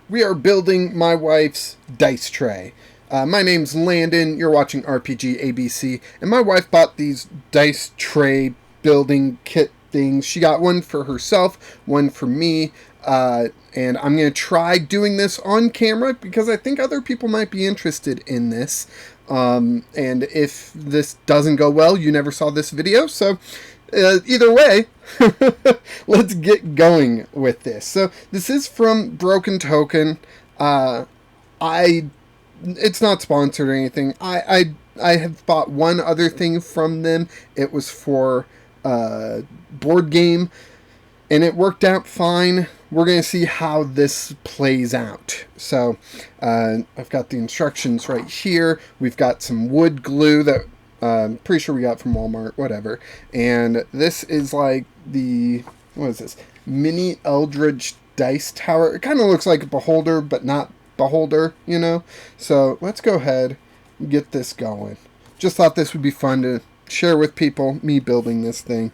We are building my wife's dice tray. My name's Landon, you're watching RPG ABC, and my wife bought these dice tray building kit things. She got one for herself, one for me, and I'm going to try doing this on camera because I think other people might be interested in this. And if this doesn't go well, you never saw this video, so either way, let's get going with this. So this is from Broken Token. I It's not sponsored or anything. I have bought one other thing from them. It was for board game, and it worked out fine. We're going to see how this plays out. So I've got the instructions right here. We've got some wood glue that pretty sure we got from Walmart, whatever. And this is like what is this? Mini Eldritch dice tower. It kind of looks like a beholder, but not beholder, you know? So let's go ahead and get this going. Just thought this would be fun to share with people, me building this thing,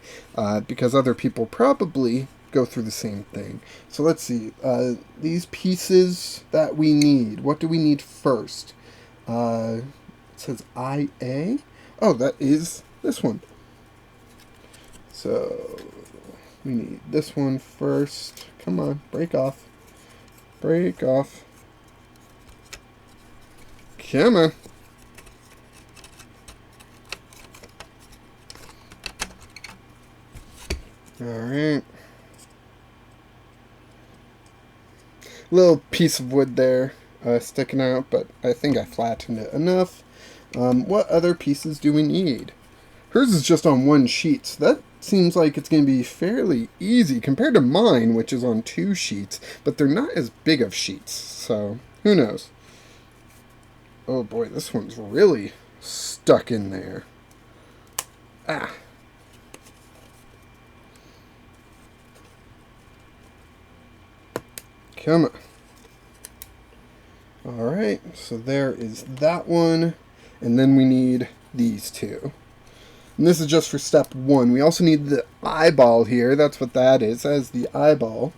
because other people probably go through the same thing. So let's see. These pieces that we need. What do we need first? It says IA. Oh, that is this one. So we need this one first. Come on, break off. Break off. Come on. Alright. Little piece of wood there sticking out, but I think I flattened it enough. What other pieces do we need? Hers is just on one sheet, so that seems like it's going to be fairly easy compared to mine, which is on 2 sheets, but they're not as big of sheets, so who knows. Oh boy, this one's really stuck in there. Ah. Come on. Alright, so there is that one. And then we need these two. And this is just for step 1. We also need the eyeball here. That's what that is. That is the eyeball.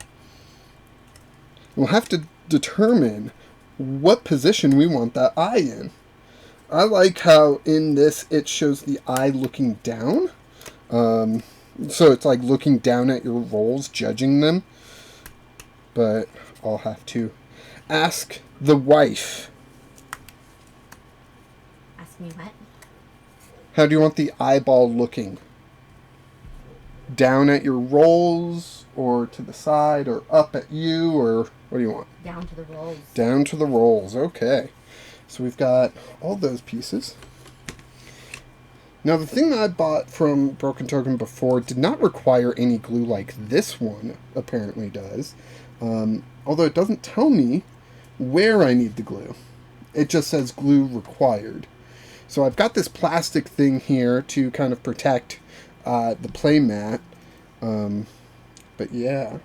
We'll have to determine what position we want that eye in. I like how in this it shows the eye looking down. So it's like looking down at your rolls, judging them. But I'll have to ask the wife. Ask me what? How do you want the eyeball looking? Down at your rolls, or to the side, or up at you, or what do you want? Down to the rolls. Down to the rolls, okay. So we've got all those pieces. Now the thing that I bought from Broken Token before did not require any glue like this one apparently does. Although it doesn't tell me where I need the glue. It just says glue required. So I've got this plastic thing here to kind of protect the play mat. But yeah.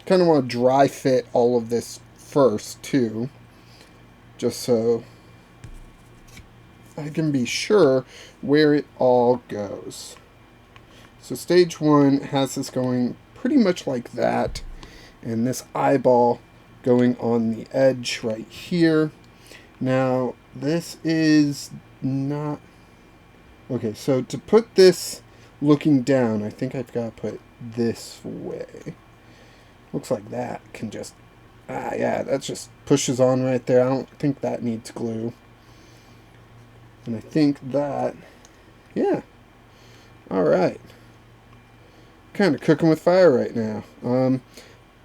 Kind of want to dry fit all of this first too. Just so I can be sure where it all goes. So stage 1 has this going pretty much like that. And this eyeball going on the edge right here. Now, this is not... Okay, so to put this looking down, I think I've got to put this way. Looks like that can just... yeah, that just pushes on right there. I don't think that needs glue. And I think that... Yeah. Alright. Kind of cooking with fire right now. I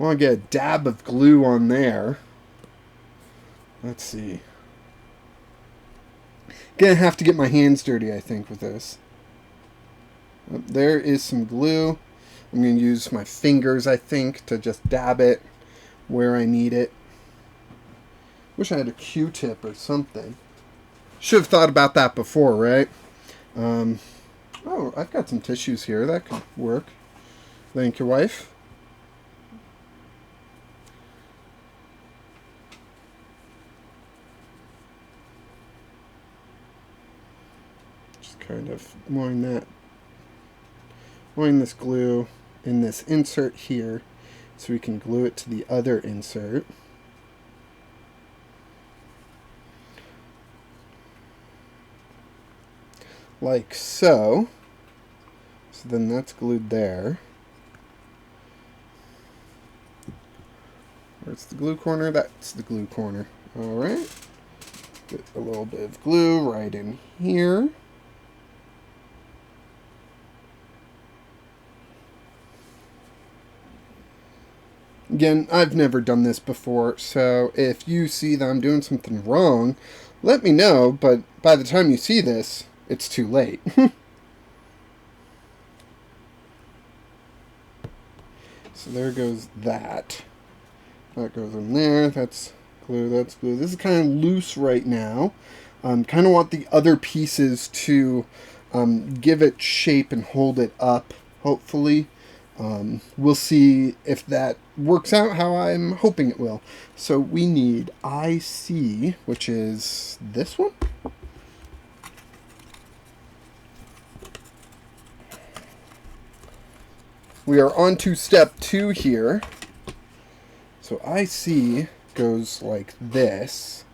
want to get a dab of glue on there. Let's see. Gonna have to get my hands dirty, I think, with this. There is some glue. I'm going to use my fingers, I think, to just dab it where I need it. Wish I had a Q-tip or something. Should have thought about that before, right? Oh, I've got some tissues here. That could work. Thank you, wife. Kind of mooring this glue in this insert here so we can glue it to the other insert. like so. So then that's glued there. Where's the glue corner? That's the glue corner. Alright. Get a little bit of glue right in here. Again, I've never done this before, so if you see that I'm doing something wrong, let me know, but by the time you see this, it's too late. So there goes that. That goes in there. That's glue, that's glue. This is kind of loose right now. Kind of want the other pieces to give it shape and hold it up, hopefully. We'll see if that works out how I'm hoping it will. So we need IC, which is this one. We are on to step 2 here. So IC goes like this,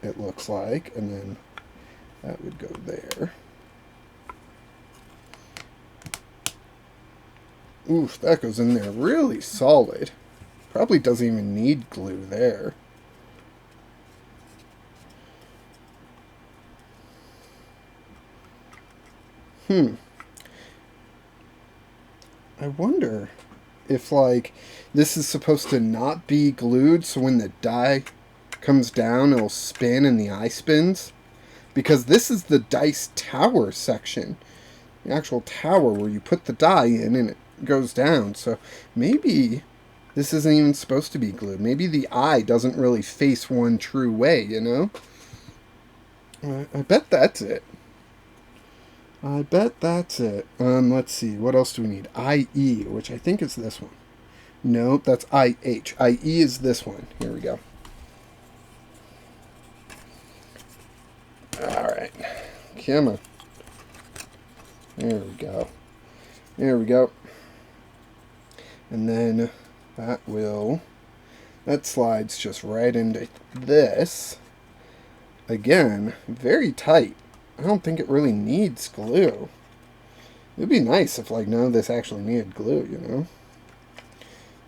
it looks like, and then that would go there. Oof, that goes in there really solid. Probably doesn't even need glue there. I wonder if, like, this is supposed to not be glued, so when the die comes down, it'll spin and the eye spins. Because this is the dice tower section. The actual tower where you put the die in and it goes down. So maybe this isn't even supposed to be glued. Maybe the eye doesn't really face one true way, you know? I bet that's it. I bet that's it. Let's see. What else do we need? IE, which I think is this one. Nope, that's IH. IE is this one. Here we go. Alright. Come on. There we go. There we go. And then that slides just right into this. Again, very tight. I don't think it really needs glue. It'd be nice if, like, none of this actually needed glue, you know?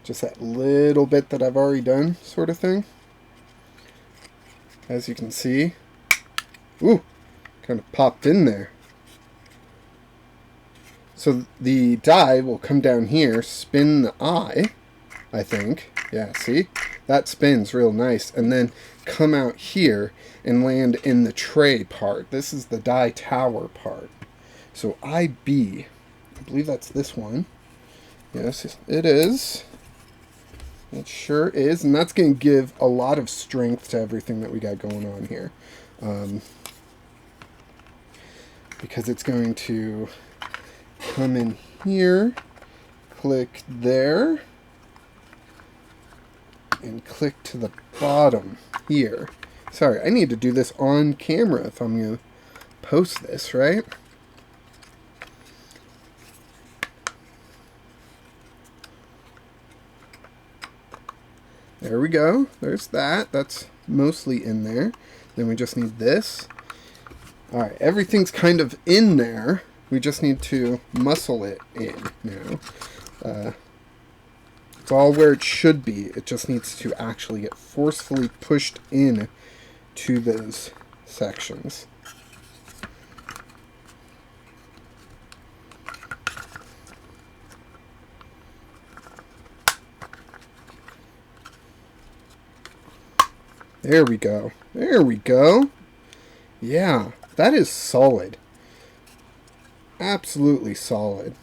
Just that little bit that I've already done, sort of thing. As you can see. Ooh, kind of popped in there. So the die will come down here, spin the eye, I think. Yeah, see? That spins real nice. And then come out here and land in the tray part. This is the die tower part. So IB, I believe that's this one. Yes, it is. It sure is. And that's going to give a lot of strength to everything that we got going on here. Because it's going to come in here, click there, and click to the bottom here. Sorry, I need to do this on camera if I'm going to post this, right? There we go. There's that. That's mostly in there. Then we just need this. Alright, everything's kind of in there. We just need to muscle it in now. It's all where it should be. It just needs to actually get forcefully pushed in to those sections. There we go. There we go. Yeah, that is solid. Absolutely solid.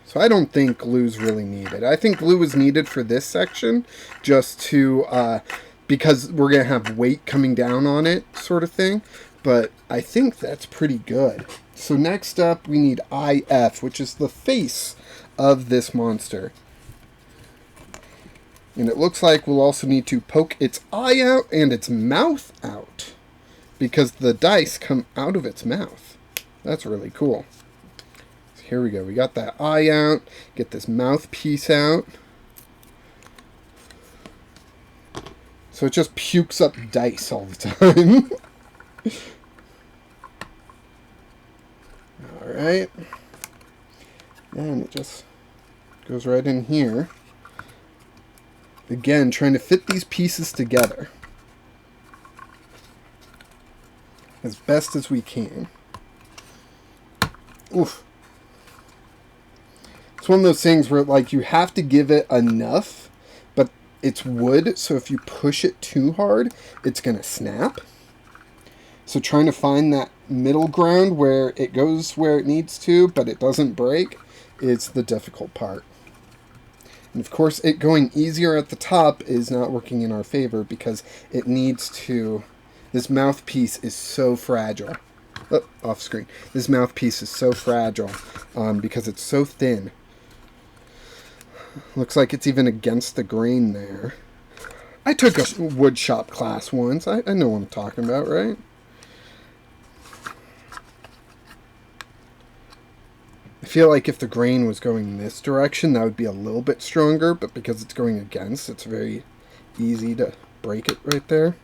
So I don't think glue's really needed. I think glue is needed for this section just to, because we're going to have weight coming down on it sort of thing. But I think that's pretty good. So next up we need IF, which is the face of this monster. And it looks like we'll also need to poke its eye out and its mouth out, because the dice come out of its mouth. That's really cool. So here we go. We got that eye out. Get this mouthpiece out. So it just pukes up dice all the time. Alright. And it just goes right in here. Again, trying to fit these pieces together as best as we can. Oof. It's one of those things where, like, you have to give it enough, but it's wood, so if you push it too hard, it's going to snap. So trying to find that middle ground where it goes where it needs to, but it doesn't break, is the difficult part. And of course, it going easier at the top is not working in our favor because it needs to... This mouthpiece is so fragile. Oh, off screen. This mouthpiece is so fragile because it's so thin. Looks like it's even against the grain there. I took a wood shop class once. I know what I'm talking about, right? I feel like if the grain was going this direction, that would be a little bit stronger, but because it's going against, it's very easy to break it right there.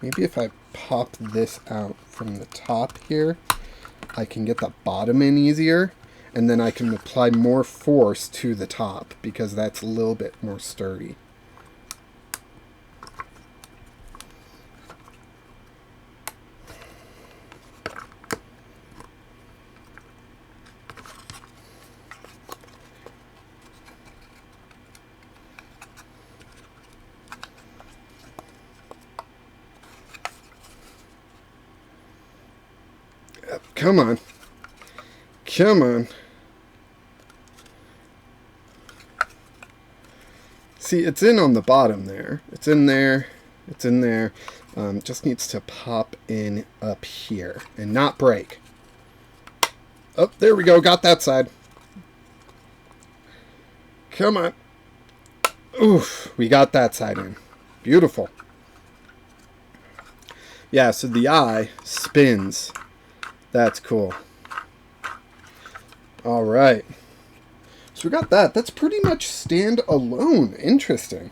Maybe if I pop this out from the top here, I can get the bottom in easier, and then I can apply more force to the top, because that's a little bit more sturdy. Come on. Come on. See, it's in on the bottom there. It's in there. It's in there. Just needs to pop in up here and not break. Oh, there we go. Got that side. Come on. Oof. We got that side in. Beautiful. Yeah, so the eye spins. That's cool. Alright. So we got that. That's pretty much stand alone. Interesting.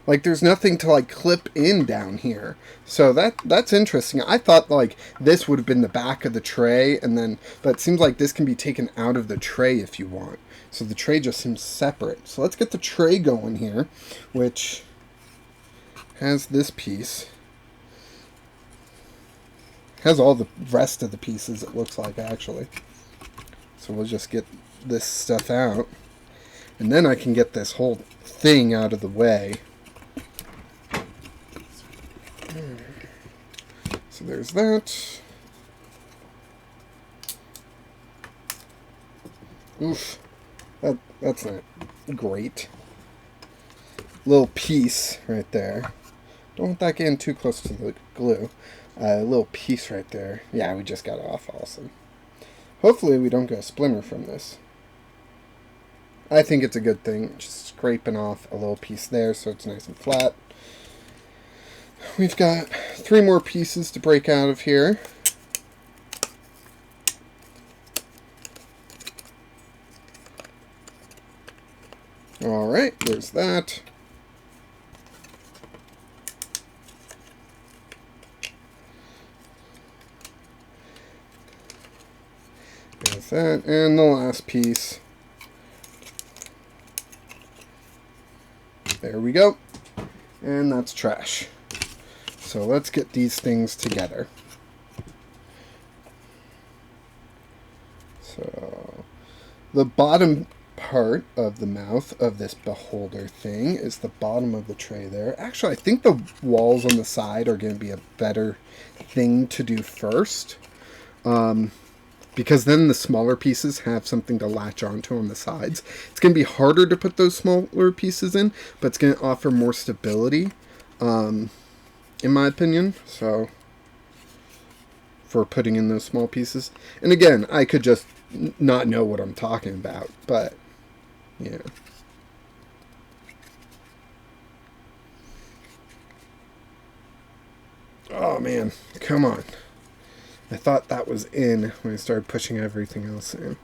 Like, there's nothing to, like, clip in down here. So that's interesting. I thought, like, this would have been the back of the tray, and then... But it seems like this can be taken out of the tray if you want. So the tray just seems separate. So let's get the tray going here, which has this piece. Has all the rest of the pieces, it looks like, actually. So we'll just get this stuff out. And then I can get this whole thing out of the way. So there's that. Oof. That's not great. Little piece right there. Don't want that getting too close to the glue. A little piece right there. Yeah, we just got off also. Hopefully we don't get a splinter from this. I think it's a good thing. Just scraping off a little piece there so it's nice and flat. We've got 3 more pieces to break out of here. Alright, there's that. There's that, and the last piece. There we go. And that's trash. So let's get these things together. So the bottom part of the mouth of this beholder thing is the bottom of the tray there. Actually, I think the walls on the side are going to be a better thing to do first. Because then the smaller pieces have something to latch onto on the sides. It's going to be harder to put those smaller pieces in, but it's going to offer more stability, in my opinion. So, for putting in those small pieces. And again, I could just not know what I'm talking about, but, yeah. Oh, man. Come on. I thought that was in when I started pushing everything else in.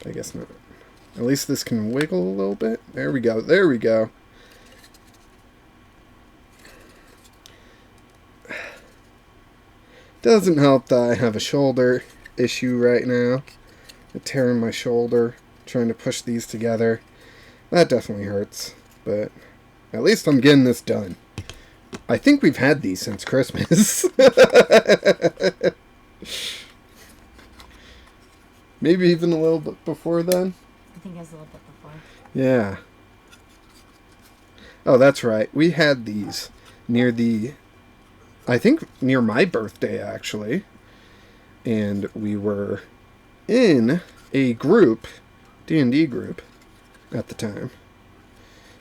I guess not. At least this can wiggle a little bit. There we go. There we go. Doesn't help that I have a shoulder issue right now. I'm tearing my shoulder trying to push these together. That definitely hurts, but at least I'm getting this done. I think we've had these since Christmas. Maybe even a little bit before then. I think it was a little bit before. Yeah. Oh, that's right. We had these near I think near my birthday, actually. And we were in a group, D&D group, at the time.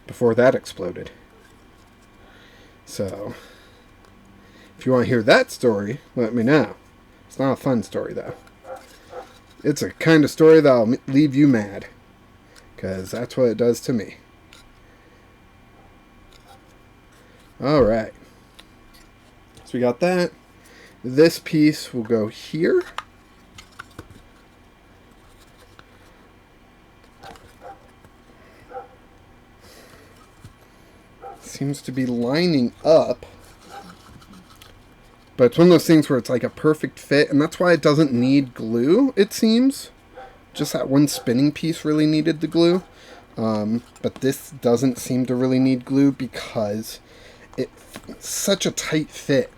Before that exploded. So, if you want to hear that story, let me know. It's not a fun story, though. It's a kind of story that'll leave you mad. Because that's what it does to me. Alright. So we got that. This piece will go here. Seems to be lining up. But it's one of those things where it's like a perfect fit, and that's why it doesn't need glue, it seems. Just that one spinning piece really needed the glue. But this doesn't seem to really need glue because it's such a tight fit.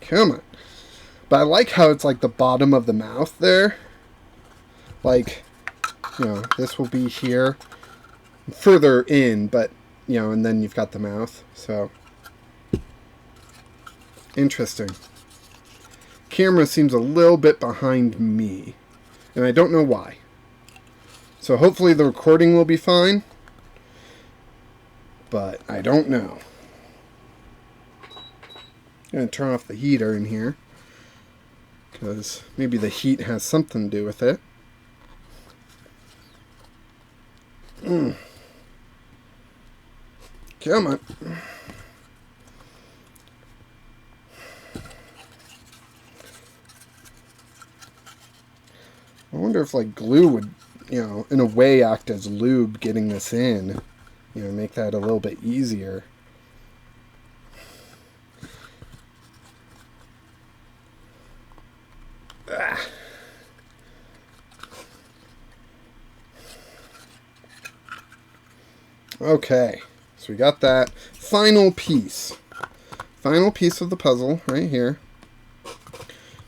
Come on. But I like how it's like the bottom of the mouth there. Like, you know, this will be here. Further in, but, you know, and then you've got the mouth. So, interesting. Camera seems a little bit behind me. And I don't know why. So hopefully the recording will be fine. But I don't know. I'm going to turn off the heater in here. Because maybe the heat has something to do with it. Come on. I wonder if like glue would, you know, in a way act as lube getting this in. You know, make that a little bit easier. Okay, so we got that final piece. Final piece of the puzzle right here.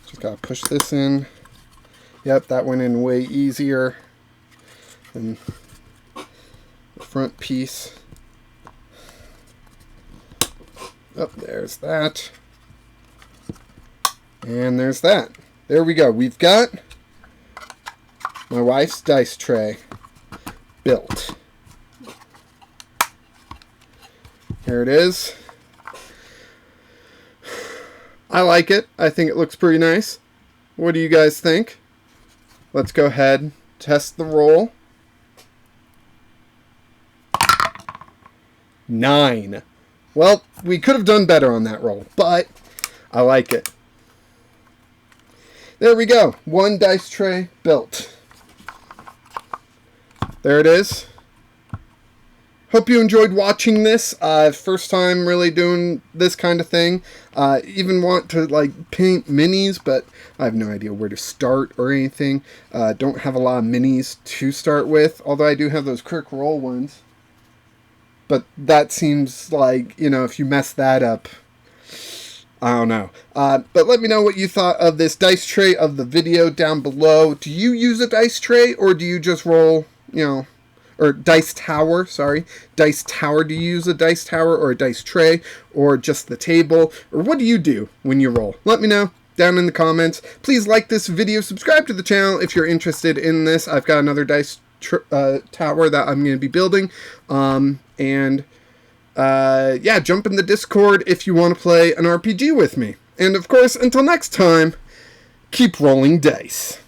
Just gotta push this in. Yep, that went in way easier than the front piece. Oh, there's that. And there's that. There we go. We've got my wife's dice tray built. Here it is. I like it. I think it looks pretty nice. What do you guys think? Let's go ahead, test the roll. 9. Well, we could have done better on that roll, but I like it. There we go. One dice tray built. There it is. Hope you enjoyed watching this. First time really doing this kind of thing. Even want to like paint minis, but I have no idea where to start or anything. Don't have a lot of minis to start with, although I do have those Crick Roll ones. But that seems like, you know, if you mess that up, I don't know. But let me know what you thought of this dice tray of the video down below. Do you use a dice tray, or do you just roll, you know, or dice tower, sorry. Dice tower, do you use a dice tower or a dice tray, or just the table? Or what do you do when you roll? Let me know down in the comments. Please like this video, subscribe to the channel if you're interested in this. I've got another dice tower that I'm going to be building. Yeah, jump in the Discord if you want to play an RPG with me. And of course, until next time, keep rolling dice.